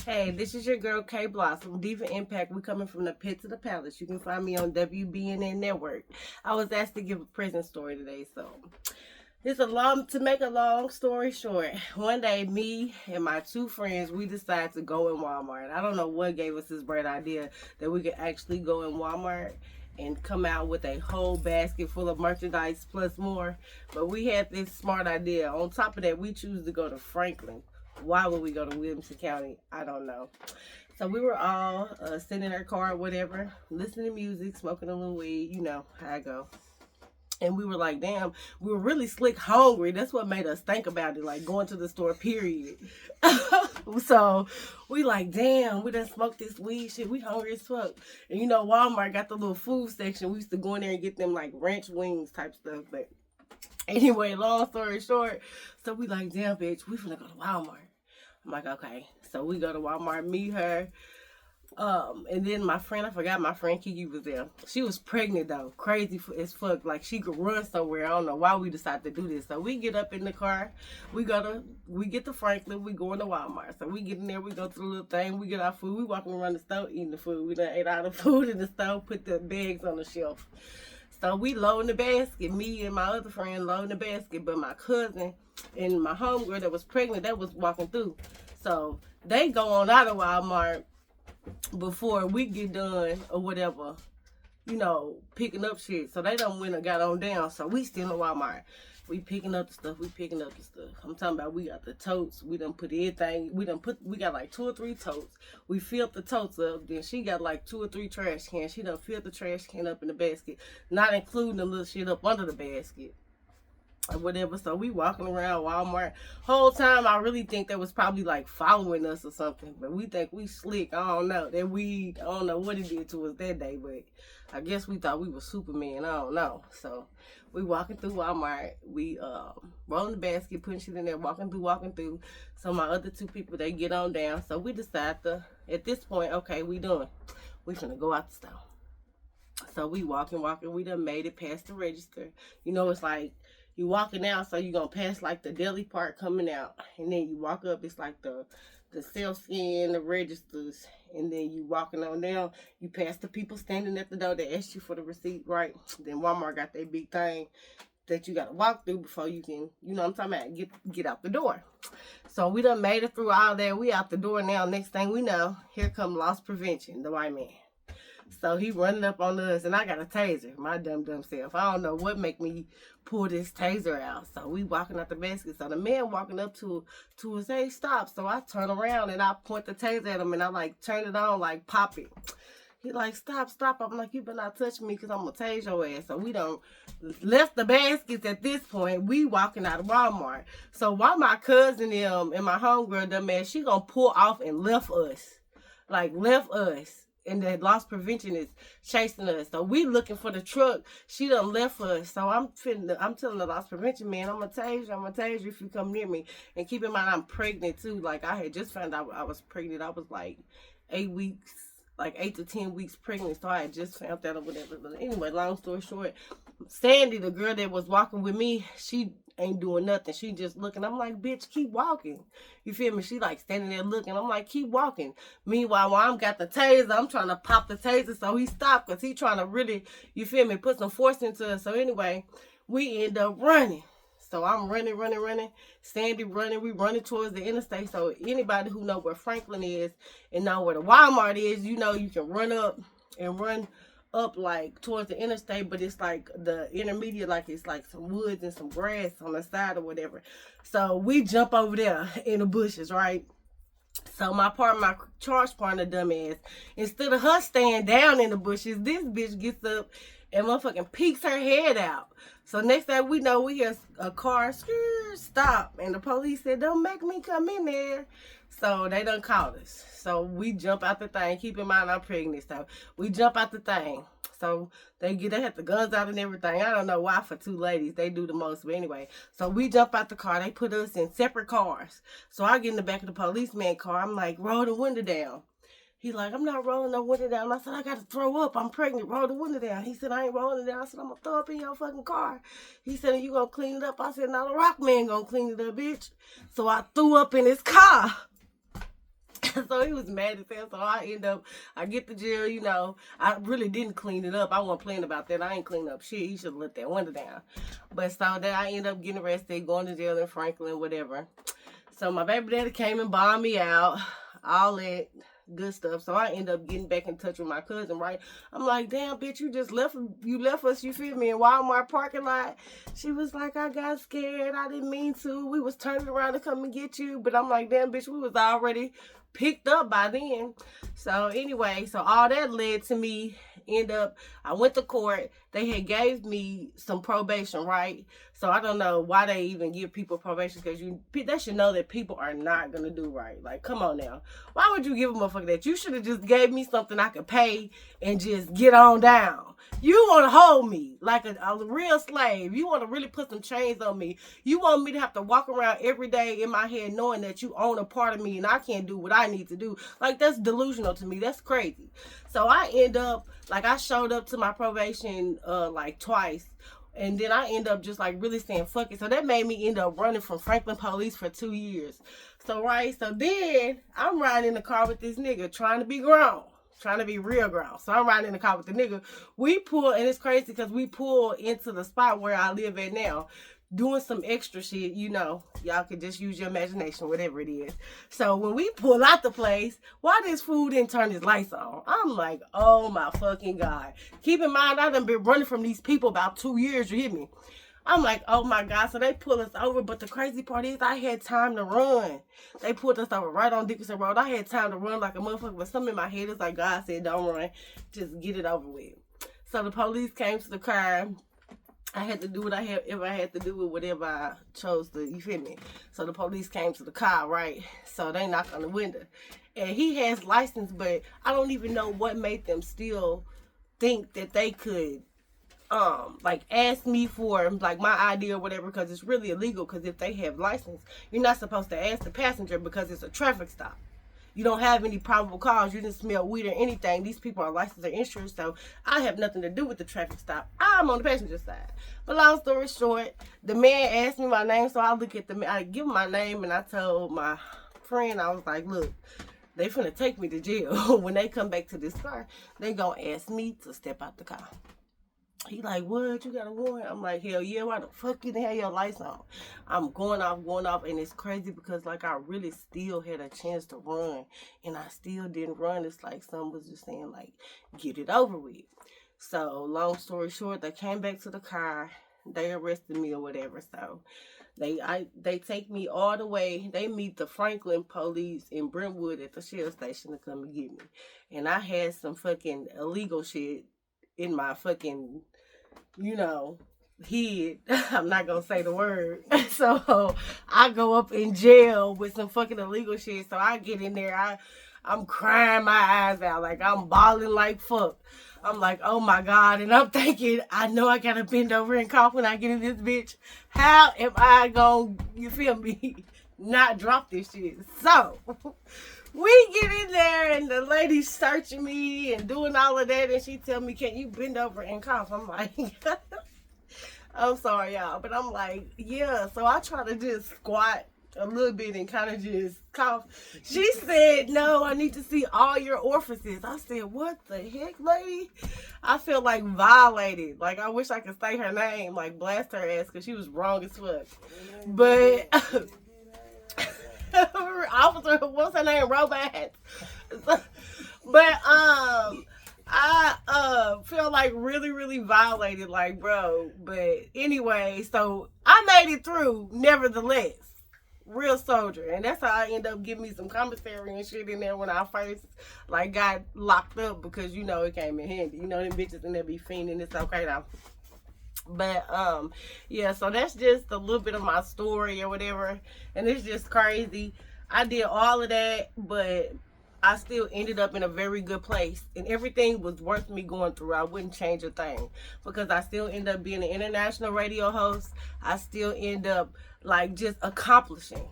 Hey, this is your girl K Blossom, Diva Impact. We coming from the pit to the palace. You can find me on WBNN Network. I was asked to give a prison story today, so to make a long story short. One day, me and my two friends, we decided to go in Walmart. I don't know what gave us this bright idea that we could actually go in Walmart and come out with a whole basket full of merchandise plus more. But we had this smart idea. On top of that, we choose to go to Franklin. Why would we go to Williamson County? I don't know. So we were all sitting in our car or whatever, listening to music, smoking a little weed. You know how I go. And we were like, damn, we were really slick hungry. That's what made us think about it, like going to the store, period. So we like, damn, we done smoked this weed shit. We hungry as fuck. And you know, Walmart got the little food section. We used to go in there and get them like ranch wings type stuff. But anyway, long story short, so we like, damn, bitch, we finna go to Walmart. I'm like, okay. So we go to Walmart, meet her. And then my friend, I forgot my friend Kiki was there. She was pregnant though, crazy as fuck. Like she could run somewhere. I don't know why we decided to do this. So we get up in the car, we get to Franklin, we go into Walmart. So we get in there, we go to the little thing, we get our food, we walking around the store eating the food. We done ate all the food in the store, put the bags on the shelf. So we loading the basket, me and my other friend loading the basket, but my cousin and my homegirl that was pregnant, that was walking through. So they go on out of Walmart before we get done or whatever, you know, picking up shit. So they done went and got on down. So we still in Walmart. We picking up the stuff. I'm talking about we got the totes. We done put everything. We got like 2 or 3 totes. We filled the totes up. Then she got like 2 or 3 trash cans. She done filled the trash can up in the basket, not including the little shit up under the basket or whatever. So we walking around Walmart. Whole time I really think they was probably like following us or something. But we think we slick. I don't know. That weed, I don't know what it did to us that day, but I guess we thought we were Superman. I don't know. So we walking through Walmart. We rolling the basket, putting shit in there, walking through. So my other 2 people, they get on down. So we decide to, at this point, okay, we done. We finna go out the store. So we walking. We done made it past the register. You know, it's like, you walking out, so you gonna pass like the deli part coming out, and then you walk up. It's like the self-scan, the registers, and then you walking on down. You pass the people standing at the door. They ask you for the receipt, right? Then Walmart got that big thing that you gotta walk through before you can, you know what I'm talking about, get out the door. So we done made it through all that. We out the door now. Next thing we know, here come loss prevention, the white man. So he running up on us, and I got a taser, my dumb self. I don't know what make me pull this taser out. So we walking out the basket. So the man walking up to us, hey, stop. So I turn around, and I point the taser at him, and I like turn it on, like pop it. He like, stop. I'm like, you better not touch me, because I'm going to tase your ass. So we done left the baskets at this point. We walking out of Walmart. So while my cousin and my homegirl, dumb ass, she going to pull off and left us. Like, left us. And the loss prevention is chasing us. So we looking for the truck. She done left us. So I'm telling the loss prevention man, I'm gonna tase you if you come near me. And keep in mind, I'm pregnant too. Like I had just found out I was pregnant. I was like 8 weeks, like 8 to 10 weeks pregnant. So I had just found that or whatever. But anyway, long story short, Sandy, the girl that was walking with me, she ain't doing nothing. She just looking. I'm like, bitch, keep walking. You feel me? She like standing there looking. I'm like, keep walking. Meanwhile, while I'm got the taser, I'm trying to pop the taser so he stopped, because he trying to really, you feel me, put some force into us. So anyway, we end up running. So I'm running. Sandy running. We running towards the interstate. So anybody who know where Franklin is and know where the Walmart is, you know you can run up and run up like towards the interstate, but it's like the intermediate, like it's like some woods and some grass on the side or whatever. So we jump over there in the bushes, right? So my charge partner, dumbass, instead of her staying down in the bushes, this bitch gets up and motherfucking peeks her head out. So next thing we know, we hear a car stop, and the police said, don't make me come in there. So they done called us. So we jump out the thing. Keep in mind I'm pregnant, so we jump out the thing. So they had the guns out and everything. I don't know why for 2 ladies. They do the most. But anyway, so we jump out the car. They put us in separate cars. So I get in the back of the policeman car. I'm like, roll the window down. He like, I'm not rolling no window down. I said, I got to throw up. I'm pregnant. Roll the window down. He said, I ain't rolling it down. I said, I'm going to throw up in your fucking car. He said, are you going to clean it up? I said, no, the rock man going to clean it up, bitch. So I threw up in his car. So he was mad as hell. So I get to jail, you know. I really didn't clean it up. I wasn't playing about that. I ain't cleaned up shit. He should have let that window down. But so then I end up getting arrested, going to jail in Franklin, whatever. So my baby daddy came and bought me out, all that good stuff. So I end up getting back in touch with my cousin, right? I'm like, damn, bitch, you left us, you feel me, in Walmart parking lot. She was like, I got scared. I didn't mean to. We was turning around to come and get you. But I'm like, damn, bitch, we was already picked up by then. So anyway, so all that led to me I went to court. They had gave me some probation, right? So I don't know why they even give people probation, because they should know that people are not gonna do right. Like, come on now. Why would you give a motherfucker that? You should have just gave me something I could pay and just get on down. You want to hold me like a real slave. You want to really put some chains on me. You want me to have to walk around every day in my head knowing that you own a part of me and I can't do what I need to do. Like, that's delusional to me. That's crazy. So I I showed up to my probation like twice. And then I end up just like really saying fuck it. So that made me end up running from Franklin police for 2 years. So then I'm riding in the car with this nigga trying to be grown. Trying to be real grown. So I'm riding in the car with the nigga. We pull, and it's crazy because we pull into the spot where I live at now, doing some extra shit, you know. Y'all could just use your imagination, whatever it is. So when we pull out the place, why this fool didn't turn his lights on? I'm like, oh my fucking God. Keep in mind, I done been running from these people about 2 years, you hear me? I'm like, oh my God. So they pull us over. But the crazy part is I had time to run. They pulled us over right on Dickinson Road. I had time to run like a motherfucker. But something in my head is like, God said, don't run. Just get it over with. So the police came to the car. I had to do what I had to do with whatever I chose to, you feel me? So the police came to the car, right? So they knocked on the window. And he has license, but I don't even know what made them still think that they could like ask me for like my ID or whatever, because it's really illegal. Because if they have license, you're not supposed to ask the passenger because it's a traffic stop. You don't have any probable cause. You didn't smell weed or anything. These people are licensed or insured, so I have nothing to do with the traffic stop. I'm on the passenger side. But long story short, the man asked me my name, so I look at I give him my name, and I told my friend, I was like, look, they finna take me to jail. When they come back to this car, they gonna ask me to step out the car. He like, what? You got a warrant? I'm like, hell yeah. Why the fuck you didn't have your lights on? I'm going off. And it's crazy because, like, I really still had a chance to run. And I still didn't run. It's like someone was just saying, like, get it over with. So, long story short, they came back to the car. They arrested me or whatever. So, they take me all the way. They meet the Franklin police in Brentwood at the Shell station to come and get me. And I had some fucking illegal shit in my fucking, you know, head. I'm not gonna say the word. So I go up in jail with some fucking illegal shit. So I get in there, I'm crying my eyes out, like I'm bawling like fuck. I'm like, oh my God. And I'm thinking, I know I gotta bend over and cough when I get in this bitch. How am I gonna, you feel me, not drop this shit? So we get in there and the lady's searching me and doing all of that, and she tell me, can you bend over and cough? I'm like, I'm sorry, y'all, but I'm like, yeah. So I try to just squat a little bit and kind of just cough. She said, no, I need to see all your orifices. I said, what the heck, lady? I feel like violated. Like, I wish I could say her name, like blast her ass, because she was wrong as fuck. But officer, what's her name? Robot. But I feel like really, really violated, like, bro. But anyway, so I made it through, nevertheless. Real soldier. And that's how I end up getting me some commissary and shit in there when I first like got locked up, because you know it came in handy. You know them bitches in there be fiending. It's okay though. But yeah, so that's just a little bit of my story or whatever, and it's just crazy. I did all of that, but I still ended up in a very good place, and everything was worth me going through. I wouldn't change a thing, because I still end up being an international radio host. I still end up like just accomplishing.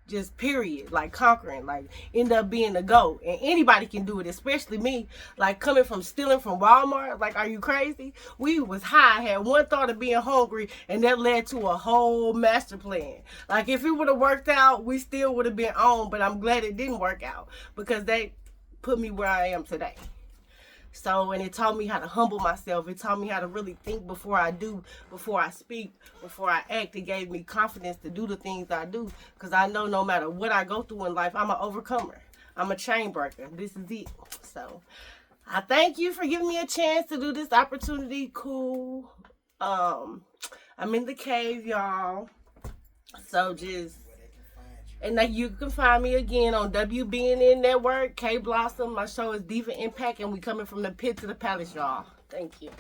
just period, like conquering, like end up being a GOAT. And anybody can do it, especially me, like coming from stealing from Walmart. Like, are you crazy? We was high, had one thought of being hungry, and that led to a whole master plan. Like, if it would have worked out, we still would have been on, but I'm glad it didn't work out because they put me where I am today. So, and it taught me how to humble myself. It taught me how to really think before I do, before I speak, before I act. It gave me confidence to do the things I do, because I know no matter what I go through in life, I'm an overcomer. I'm a chain breaker. This is it. So, I thank you for giving me a chance to do this opportunity. Cool. I'm in the cave, y'all. So and now you can find me again on WBNN Network, K Blossom. My show is Diva Impact, and we coming from the pit to the palace, y'all. Thank you.